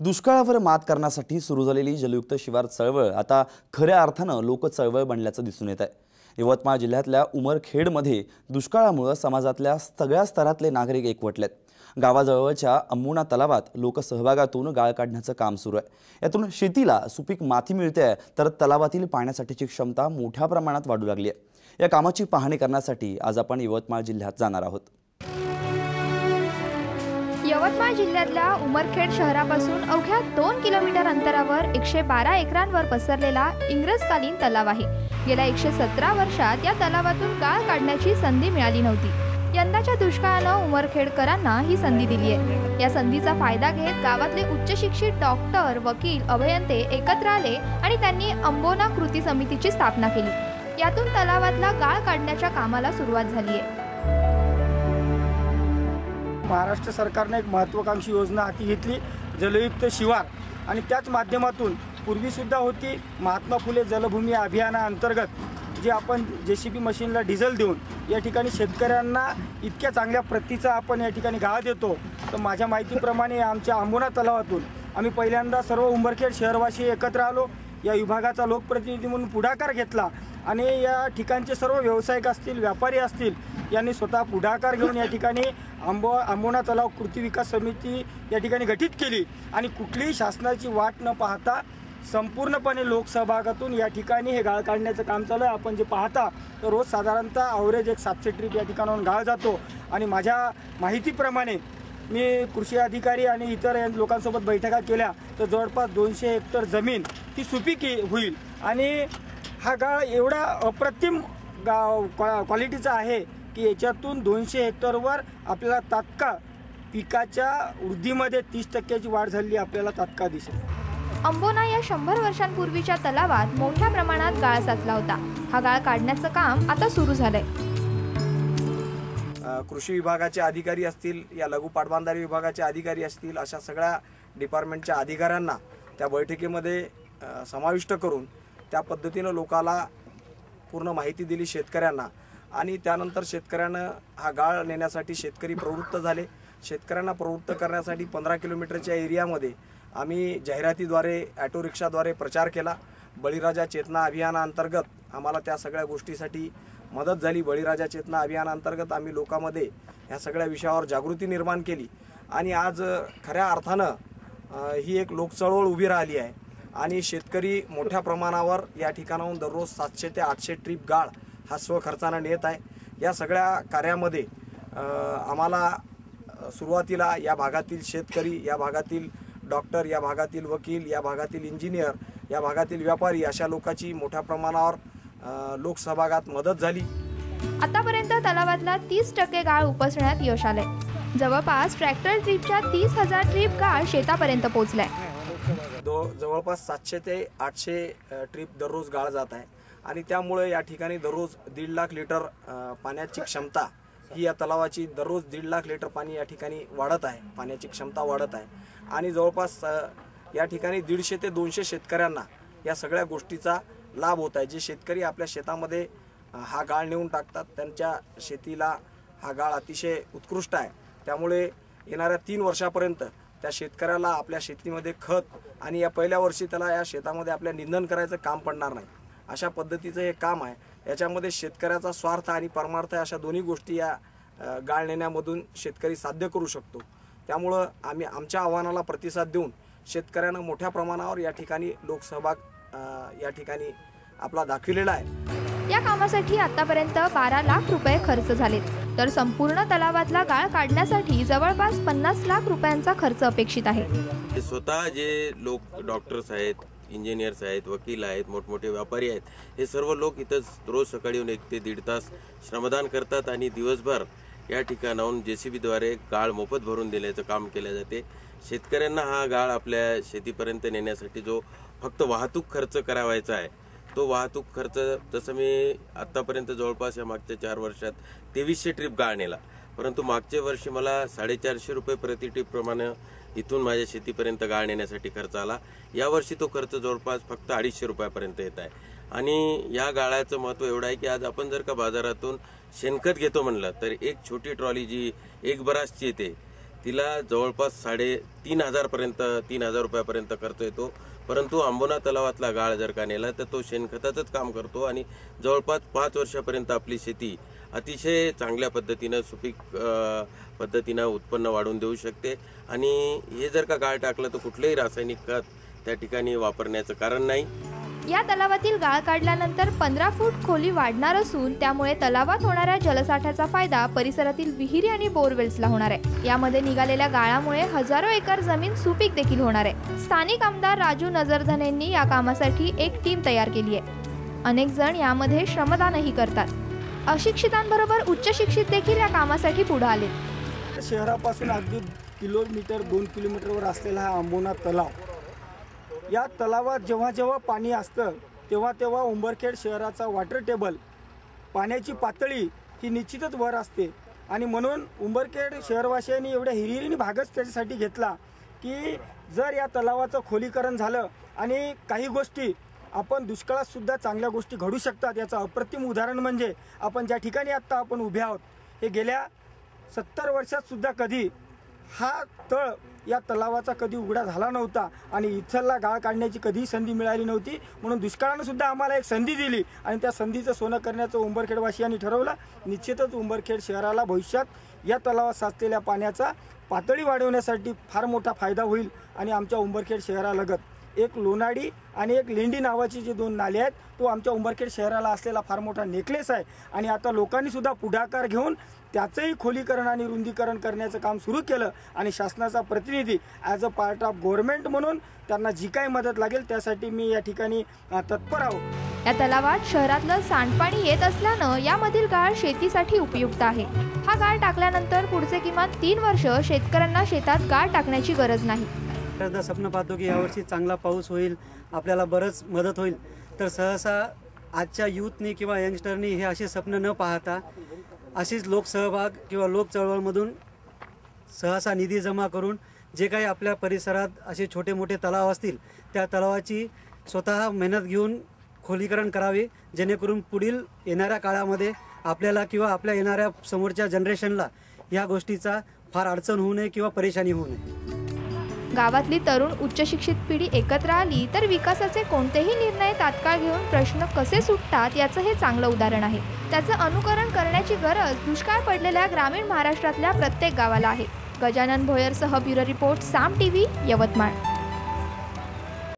दुष्काळावर मात करण्यासाठी सुरू झालेली जलयुक्त शिवार चळवळ आता खऱ्या अर्थानं लोक चळवळ बनल्याचं दिसून येत आहे। यवतमाळ जिल्ह्यातल्या उमरखेडमध्ये दुष्काळामुळे समाजातल्या सगळ्या स्तरातले नागरिक एकवटलेत। गावाजवळच्या अंबुना तलावात लोक सहभागातून गाळ काढण्याचं काम सुरू आहे। यातून शेतीला सुपीक माती मिळते तर तलावातील पाण्यासाठीची क्षमता मोठ्या प्रमाणात वाढू लागली आहे। या कामाची पाहणी करण्यासाठी आज आपण यवतमाळ जिल्ह्यात जाणार आहोत। यवतमाळ जिल्ह्यातल्या उमरखेड शहरापासून अवघ्या 2 किलोमीटर अंतरावर 112 एकरांवर पसरलेला इंग्रजकालीन तलाव आहे। गेल्या 117 वर्षात या तलावातून गाळ काढण्याची संधी मिळाली नव्हती। यंदाच्या दुष्काळानं उमरखेडकरांना ही संधी दिली आहे। या संधीचा फायदा घेत गावातले उच्च शिक्षित डॉक्टर, वकील, अभियंते एकत्र आले आणि त्यांनी अंबोना कृती समितीची स्थापना केली। यातून तलावातला गाळ काढण्याच्या कामाला सुरुवात झाली आहे। महाराष्ट्र सरकारने एक महत्त्वाकांक्षी योजना हाती घेतली, जलयुक्त शिवार, आणि त्याच माध्यमातून पूर्वी सुद्धा होती महात्मा फुले जलभूमी अभियानाअंतर्गत जे आपण जेसीबी मशीनला डिझेल देऊन या ठिकाणी शेतकऱ्यांना इतक्या चांगल्या प्रतीचा आपण या ठिकाणी गाळ देतो। तर माझ्या माहितीप्रमाणे आमच्या अंबोना तलावातून आम्ही पहिल्यांदा सर्व उमरखेड शहरवासी एकत्र आलो। या विभागाचा लोकप्रतिनिधी म्हणून पुढाकार घेतला आणि या ठिकाणचे सर्व व्यावसायिक असतील, व्यापारी असतील, यांनी स्वतः पुढाकार घेऊन या ठिकाणी अंबोना तलाव कृती विकास समिती या ठिकाणी गठीत केली आणि कुठलीही शासनाची वाट न पाहता संपूर्णपणे लोकसहभागातून या ठिकाणी हे गाळ काढण्याचं काम चालू आहे। आपण जे पाहता तर रोज साधारणतः अवरेज एक 700 ट्रिप या ठिकाणाहून गाळ जातो आणि माझ्या माहितीप्रमाणे मी कृषी अधिकारी आणि इतर लोकांसोबत बैठका केल्या तर जवळपास 200 हेक्टर जमीन ही सुपीक होईल आणि हा गाळ एवढा अप्रतिम क्वालिटीचा आहे की याच्यातून 200 हेक्टरवर आपल्याला तात्काळ पिकाच्या वृद्धीमध्ये 30% वाढ झाली आपल्याला तात्काळ दिसेल। अंबोना या 100 वर्षांपूर्वीच्या तलावात मोठ्या प्रमाणात गाळ साचला होता। हा गाळ काढण्याचं काम आता सुरू झालंय। कृषी विभागाचे अधिकारी असतील या लघु पाटबंधारे विभागाचे अधिकारी असतील अशा सगळ्या डिपार्टमेंटच्या अधिकाऱ्यांना त्या बैठकीमध्ये समाविष्ट करून त्या पद्धतीनं लोकाला पूर्ण माहिती दिली शेतकऱ्यांना आणि त्यानंतर शेतकऱ्यांना हा गाळ नेण्यासाठी शेतकरी प्रवृत्त झाले। शेतकऱ्यांना प्रवृत्त करण्यासाठी 15 किलोमीटरच्या एरियामध्ये आम्ही जाहिरातीद्वारे ऑटो रिक्षाद्वारे प्रचार केला। बळीराजा चेतना अभियानाअंतर्गत आम्हाला त्या सगळ्या गोष्टीसाठी मदत झाली। बळीराजा चेतना अभियानाअंतर्गत आम्ही लोकांमध्ये ह्या सगळ्या विषयावर जागृती निर्माण केली आणि आज खऱ्या अर्थानं ही एक लोकचळवळ उभी राहिली आहे आणि शेतकरी मोठ्या प्रमाणावर या ठिकाणाहून दररोज 700 ते 800 ट्रिप गाळ हा स्वखर्चानं नेत आहे। या सगळ्या कार्यामध्ये आम्हाला सुरुवातीला या भागातील शेतकरी, या भागातील डॉक्टर, या भागातील वकील, या भागातील इंजिनियर, या भागातील व्यापारी अशा लोकांची मोठ्या प्रमाणावर लोकसहभागात मदत झाली। आतापर्यंत तलावातला 30% गाळ उपसण्यात यश आलंय। जवळपास ट्रॅक्टर ट्रिपच्या 30,000 ट्रिप गाळ शेतापर्यंत पोहोचलाय। जवळपास 700 ते 800 ट्रिप दररोज गाळ जात आहे आणि त्यामुळे या ठिकाणी दररोज 1.5 लाख लिटर पाण्याची क्षमता ही या तलावाची दररोज 1.5 लाख लिटर पाणी या ठिकाणी वाढत आहे। पाण्याची क्षमता वाढत आहे आणि जवळपास या ठिकाणी 150 ते 200 शेतकऱ्यांना या सगळ्या गोष्टीचा लाभ होत आहे। जे शेतकरी आपल्या शेतामध्ये हा गाळ नेऊन टाकतात त्यांच्या शेतीला हा गाळ अतिशय उत्कृष्ट आहे। त्यामुळे येणाऱ्या 3 वर्षापर्यंत त्या शेतकऱ्याला आपल्या शेतीमध्ये खत आणि या पहिल्या वर्षी त्याला या शेतामध्ये आपल्या निंदन करायचं काम पडणार नाही। अशा पद्धतीचं हे काम आहे। याच्यामध्ये शेतकऱ्याचा स्वार्थ आणि परमार्थ अशा दोन्ही गोष्टी या गाळ नेण्यामधून शेतकरी साध्य करू शकतो। त्यामुळं आम्ही आमच्या आव्हानाला प्रतिसाद देऊन शेतकऱ्यांना मोठ्या प्रमाणावर या ठिकाणी लोकसहभाग या ठिकाणी आपला दाखविलेला आहे। या कामासाठी आतापर्यंत 12 लाख रुपये खर्च झालेत तर संपूर्ण तलावातला गाळ काढण्यासाठी जवळपास 50 लाख रुपयांचा खर्च अपेक्षित आहे। स्वतः जे लोक डॉक्टर्स आहेत, इंजिनियर्स आहेत, वकील आहेत, मोठमोठे व्यापारी आहेत, हे सर्व लोक इथं रोज सकाळी येऊन 1 ते 1.5 तास श्रमदान करतात आणि दिवसभर या ठिकाणाहून जेसीबीद्वारे गाळ मोफत भरून देण्याचं काम केले जाते। शेतकऱ्यांना हा गाळ आपल्या शेतीपर्यंत नेण्यासाठी जो फक्त वाहतूक खर्च करावायचा आहे तो वाहतूक खर्च तसं मी आत्तापर्यंत जवळपास या मागच्या 4 वर्षात 2300 ट्रिप गाळ नेला, परंतु मागच्या वर्षी मला 450 रुपये प्रति ट्रिप प्रमाणे इथून माझ्या शेतीपर्यंत गाळ नेण्यासाठी खर्च आला। यावर्षी तो खर्च जवळपास फक्त 250 रुपयापर्यंत येत आहे आणि या गाळाचं महत्त्व एवढं आहे की आज आपण जर का बाजारातून शेणखत घेतो म्हणलं तर एक छोटी ट्रॉली जी 1 बरासची येते तिला जवळपास 3,500 रुपयापर्यंत खर्च येतो। परंतु आंबोना तलावातला गाळ जर का नेला तर तो शेणखताचंच काम करतो आणि जवळपास 5 वर्षापर्यंत आपली शेती अतिशय चांगल्या पद्धतीनं सुपीक पद्धतीनं उत्पन्न वाढवून देऊ शकते। आणि हे जर का गाळ टाकलं तर कुठलेही रासायनिक खत त्या ठिकाणी वापरण्याचं कारण नाही। या तलावातील गाळ काढल्यानंतर 15 फूट खोली वाढणार असून त्यामुळे तलावात होणाऱ्या जलसाठ्याचा फायदा परिसरातील विहिरी आणि बोरवेल्सला होणार आहे। यामध्ये निघालेल्या गाळामुळे हजारो एकर जमीन सुपीक देखील होणार आहे। स्थानिक आमदार राजू नजरधनेंनी या कामासाठी एक टीम तयार केली आहे। अनेक जण यामध्ये श्रमदानही करतात। अशिक्षितांबरोबर उच्च शिक्षित देखील या कामासाठी पुढे आले। शहरापासून अगदी 2 किलोमीटरवर असलेला हा आंबोना तलाव, या तलावात जेव्हा जेव्हा पाणी असतं तेव्हा तेव्हा उंबरखेड शहराचा वॉटर टेबल, पाण्याची पातळी ही निश्चितच वर असते। आणि म्हणून उंबरखेड शहरवासियांनी एवढ्या हिरिरीने भागच त्याच्यासाठी घेतला की जर या तलावाचं खोलीकरण झालं आणि काही गोष्टी आपण दुष्काळात सुद्धा चांगल्या गोष्टी घडू शकतात। याचं अप्रतिम उदाहरण म्हणजे आपण ज्या ठिकाणी आत्ता आपण उभे आहोत, हे गेल्या 70 वर्षात सुद्धा कधी हा तळ या तलावाचा कधी उघडा झाला नव्हता आणि इथला गाळ काढण्याची कधीही संधी मिळाली नव्हती। म्हणून दुष्काळानं सुद्धा आम्हाला एक संधी दिली आणि त्या संधीचं सोनं करण्याचं उंबरखेडवासियांनी ठरवलं। निश्चितच उंबरखेड शहराला भविष्यात या तलावात साचलेल्या पाण्याचा पातळी वाढवण्यासाठी फार मोठा फायदा होईल। आणि आमच्या उंबरखेड शहरालगत एक लोणाडी आणि एक लेंडी नावाची जे 2 नाले आहेत, तो आमच्या उंबरखेड शहराला असलेला फार मोठा नेकलेस आहे। आणि आता लोकांनी सुद्धा पुढाकार घेऊन त्याचंही खोलीकरण आणि रुंदीकरण करण्याचं काम सुरू केलं आणि शासनाचा प्रतिनिधी as a part of government म्हणून त्यांना जी काही मदत लागेल त्यासाठी मी या ठिकाणी तत्पर आहो। या तलावात शहरातलं सांडपाणी येत असल्यानं यामधील गाळ शेतीसाठी उपयुक्त आहे। हा गाळ टाकल्यानंतर पुढचे किमान 3 वर्ष शेतकऱ्यांना शेतात गाळ टाकण्याची गरज नाही। बऱ्याचदा स्वप्न पाहतो की यावर्षी चांगला पाऊस होईल, आपल्याला बरंच मदत होईल, तर सहसा आजच्या यूथनी किंवा यंगस्टरनी हे असे स्वप्न न पाहता अशीच लोकसहभाग किंवा लोक चळवळमधून सहसा निधी जमा करून जे काही आपल्या परिसरात असे छोटे मोठे तलाव असतील त्या तलावाची स्वतः मेहनत घेऊन खोलीकरण करावे, जेणेकरून पुढील येणाऱ्या काळामध्ये आपल्याला किंवा आपल्या येणाऱ्या समोरच्या जनरेशनला या गोष्टीचा फार अडचण होऊ नये किंवा परेशानी होऊ नये। गावातली तरुण उच्च शिक्षित पिढी एकत्र आली तर विकासाचे कोणतेही निर्णय तात्काळ घेऊन प्रश्न कसे सुटतात याचं हे चांगलं उदाहरण आहे। त्याचं अनुकरण करण्याची गरज दुष्काळ पडलेल्या ग्रामीण महाराष्ट्रातल्या प्रत्येक गावाला आहे। गजानन भोयरसह ब्युरो रिपोर्ट, साम टीव्ही, यवतमाळ।